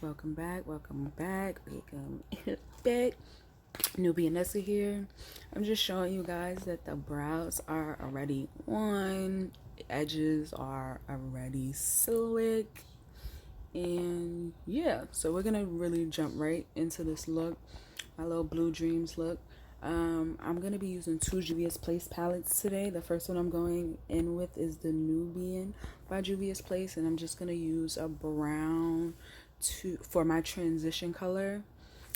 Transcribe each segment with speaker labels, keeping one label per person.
Speaker 1: welcome back, welcome back, welcome back. Newbie Nessa here. I'm just showing you guys that the brows are already on, the edges are already slick, and yeah, so we're gonna really jump right into this look, my little Blue Dreams look. I'm gonna be using two Juvia's Place palettes today. The first one I'm going in with is the Nubian by Juvia's Place, and I'm just gonna use a brown for my transition color.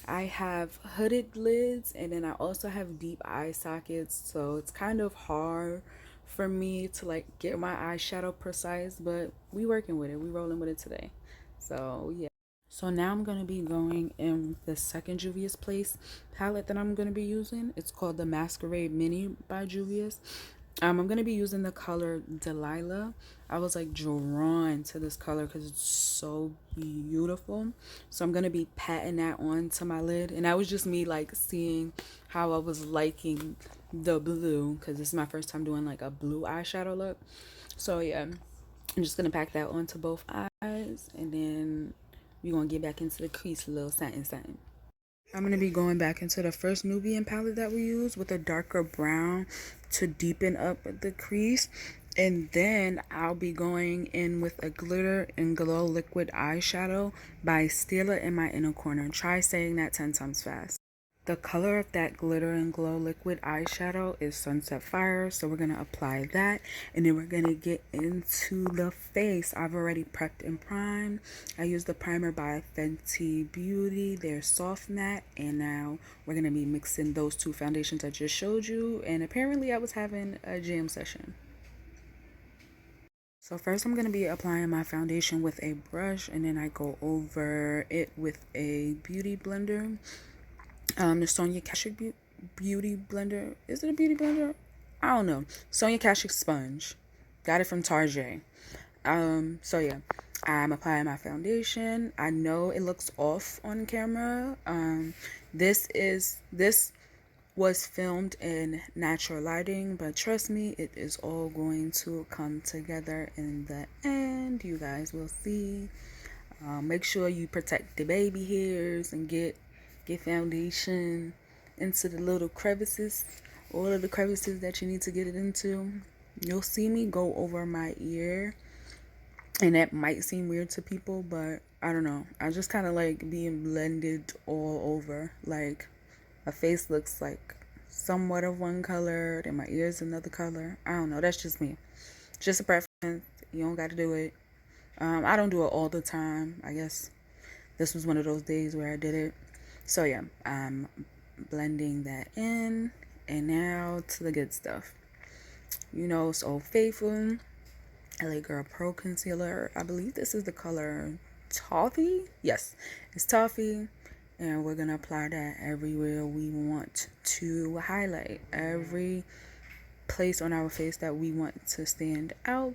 Speaker 1: I have hooded lids, and then I also have deep eye sockets, so it's kind of hard for me to like get my eyeshadow precise, but we working with it, we rolling with it today. So yeah. So now I'm going to be going in with the second Juvia's Place palette that I'm going to be using. It's called the Masquerade Mini by Juvia's. I'm going to be using the color Delilah. I was like drawn to this color because it's so beautiful. So I'm going to be patting that on to my lid. And that was just me like seeing how I was liking the blue, because this is my first time doing like a blue eyeshadow look. So yeah, I'm just going to pack that onto both eyes, and then we're going to get back into the crease a little something. I'm going to be going back into the first Nubian palette that we used with a darker brown to deepen up the crease. And then I'll be going in with a glitter and glow liquid eyeshadow by Stila in my inner corner. Try saying that 10 times fast. The color of that glitter and glow liquid eyeshadow is Sunset Fire, so we're going to apply that, and then we're going to get into the face. I've already prepped and primed. I used the primer by Fenty Beauty, their soft matte, and now we're going to be mixing those two foundations I just showed you, and apparently I was having a jam session. So first I'm going to be applying my foundation with a brush, and then I go over it with a beauty blender. The Sonia Kashuk beauty blender. Is it a beauty blender? I don't know. Sonia Kashuk sponge. Got it from Target. So yeah, I'm applying my foundation. I know it looks off on camera. This was filmed in natural lighting, but trust me, it is all going to come together in the end. You guys will see. Make sure you protect the baby hairs and get foundation into the little crevices, all of the crevices that you need to get it into. You'll see me go over my ear, and that might seem weird to people, but I don't know. I just kind of like being blended all over. Like my face looks like somewhat of one color, and my ears another color. I don't know. That's just me. Just a preference. You don't got to do it. I don't do it all the time. I guess this was one of those days where I did it. So yeah, I'm blending that in, and now to the good stuff. You know, so Faithful LA Girl Pro Concealer. I believe this is the color Toffee. Yes, it's Toffee, and we're gonna apply that everywhere we want to highlight, every place on our face that we want to stand out.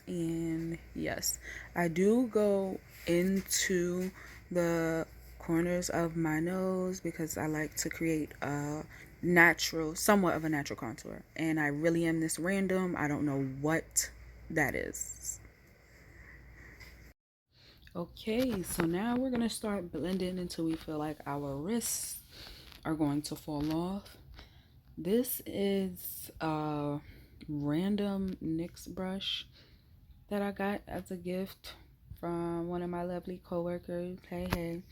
Speaker 1: And yes, I do go into the corners of my nose because I like to create a natural, somewhat of a natural contour, and I really am this random. I don't know what that is. Okay, so now we're gonna start blending until we feel like our wrists are going to fall off. This is a random NYX brush that I got as a gift from one of my lovely coworkers. Hey.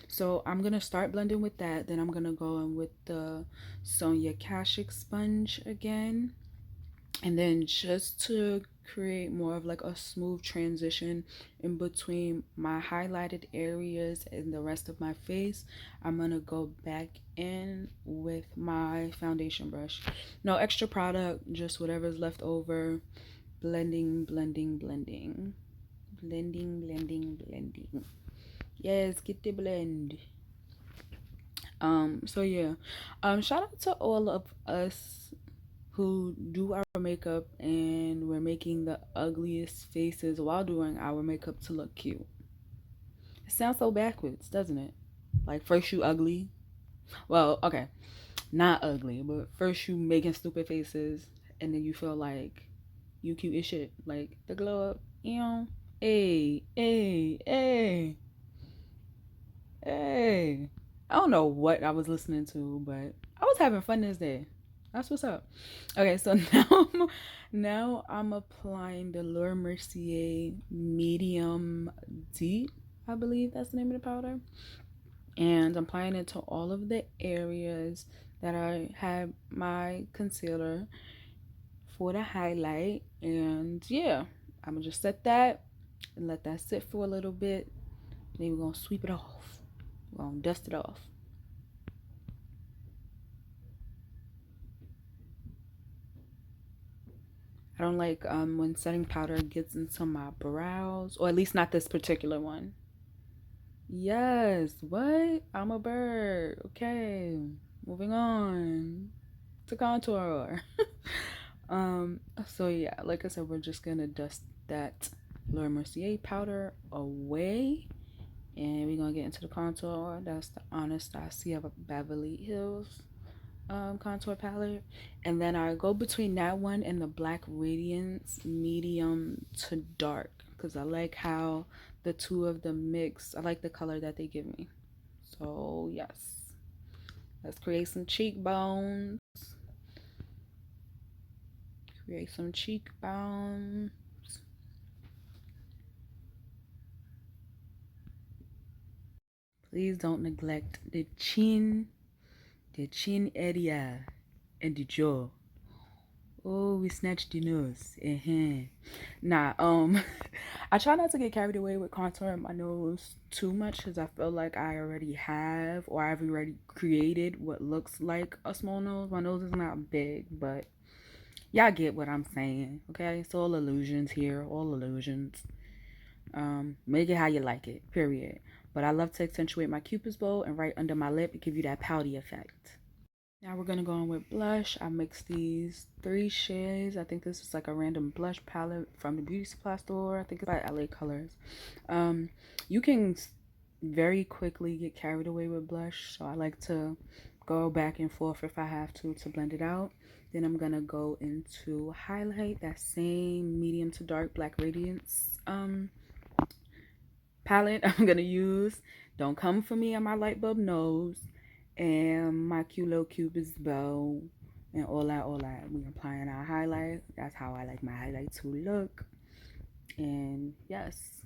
Speaker 1: So I'm gonna start blending with that. Then I'm gonna go in with the Sonia Kashuk sponge again. And then just to create more of like a smooth transition in between my highlighted areas and the rest of my face, I'm gonna go back in with my foundation brush. No extra product, just whatever's left over. Blending. Yes, get the blend. So yeah. Shout out to all of us who do our makeup and we're making the ugliest faces while doing our makeup to look cute. It sounds so backwards, doesn't it? Like first you ugly. Well, okay, not ugly, but first you making stupid faces, and then you feel like you cute as shit. Like the glow up, you know. Hey. I don't know what I was listening to, but I was having fun this day. That's what's up. Okay, so now I'm applying the Laura Mercier Medium Deep. I believe that's the name of the powder. And I'm applying it to all of the areas that I have my concealer for the highlight. And yeah, I'm gonna just set that and let that sit for a little bit. Then we're gonna sweep it off. We're gonna dust it off. I don't like when setting powder gets into my brows, or at least not this particular one. Yes, what? I'm a bird. Okay, moving on to contour. So yeah, like I said, we're just gonna dust that Laura Mercier powder away, and we're gonna get into the contour. That's the Anastasia Beverly Hills contour palette, and then I go between that one and the Black Radiance medium to dark because I like how the two of them mix. I like the color that they give me. So yes, let's create some cheekbones. Create some cheekbones. Please don't neglect the chin area, and the jaw. Oh, we snatched the nose. Nah, I try not to get carried away with contouring my nose too much because I feel like I already have, or I've already created what looks like a small nose. My nose is not big, but y'all get what I'm saying, okay? It's all illusions here, all illusions. Make it how you like it, period. But I love to accentuate my cupid's bow and right under my lip and give you that pouty effect. Now we're gonna go on with blush. I mixed these 3 shades. I think this is like a random blush palette from the beauty supply store. I think it's by LA Colors. You can very quickly get carried away with blush, so I like to go back and forth if I have to blend it out. Then I'm gonna go into highlight, that same medium to dark Black Radiance palette I'm gonna use. Don't come for me on my light bulb nose and my cute little cupid's bow and all that. We're applying our highlight. That's how I like my highlight to look. And yes,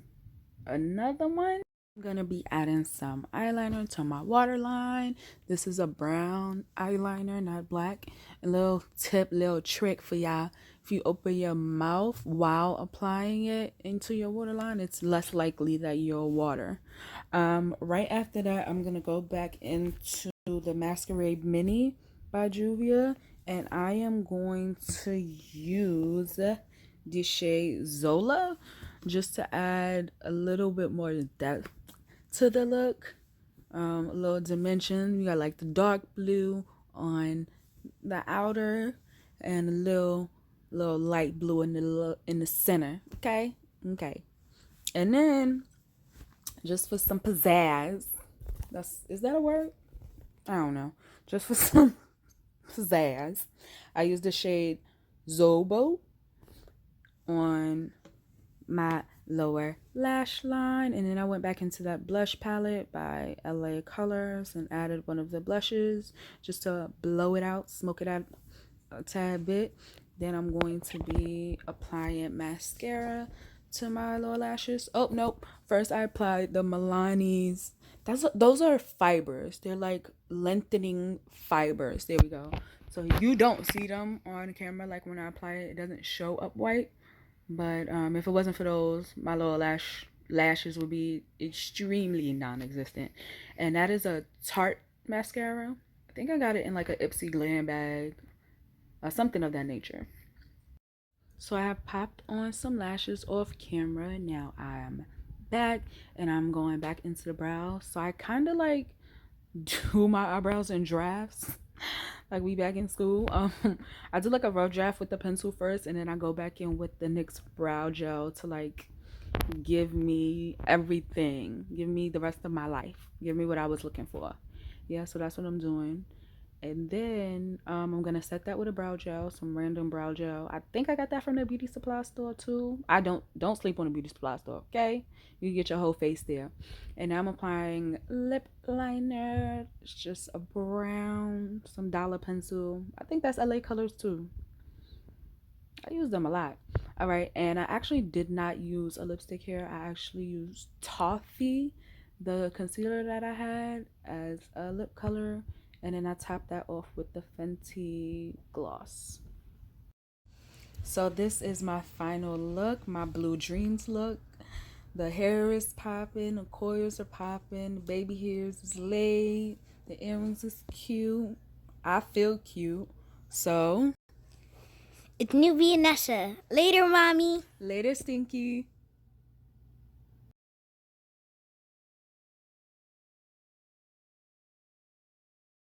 Speaker 1: another one, I'm gonna be adding some eyeliner to my waterline. This is a brown eyeliner, not black. A little tip, little trick for y'all: if you open your mouth while applying it into your waterline, it's less likely that you'll water. Right after that, I'm gonna go back into the Masquerade Mini by Juvia, and I am going to use the shade Zola just to add a little bit more depth to the look. A little dimension. We got like the dark blue on the outer and a little light blue in the center. Okay. And then just for some pizzazz, is that a word? I don't know. Just for some pizzazz, I use the shade Zobo on my lower lash line, and then I went back into that blush palette by LA Colors and added one of the blushes just to blow it out, smoke it out a tad bit. Then I'm going to be applying mascara to my lower lashes. Oh nope, first I applied the Milani's. Those are fibers. They're like lengthening fibers. There we go. So you don't see them on camera, like when I apply it, it doesn't show up white. But if it wasn't for those, my lower lashes would be extremely non-existent. And that is a Tarte mascara. I think I got it in like a Ipsy glam bag or something of that nature. So I have popped on some lashes off camera. Now I'm back and I'm going back into the brows. So I kind of like do my eyebrows in drafts. Like we back in school. I do like a rough draft with the pencil first, and then I go back in with the NYX brow gel to like give me everything. Give me the rest of my life. Give me what I was looking for. Yeah, so that's what I'm doing. And then I'm gonna set that with a brow gel, some random brow gel. I think I got that from the beauty supply store too. I don't sleep on the beauty supply store, okay? You can get your whole face there. And now I'm applying lip liner. It's just a brown, some dollar pencil. I think that's LA Colors too. I use them a lot. All right, and I actually did not use a lipstick here. I actually used Toffee, the concealer that I had, as a lip color, and then I topped that off with the Fenty gloss. So this is my final look, my Blue Dreams look. The hair is popping, the coils are popping, the baby hairs is laid, the earrings is cute. I feel cute. So
Speaker 2: It's Newbie and Nessa. Later, mommy.
Speaker 1: later, Stinky.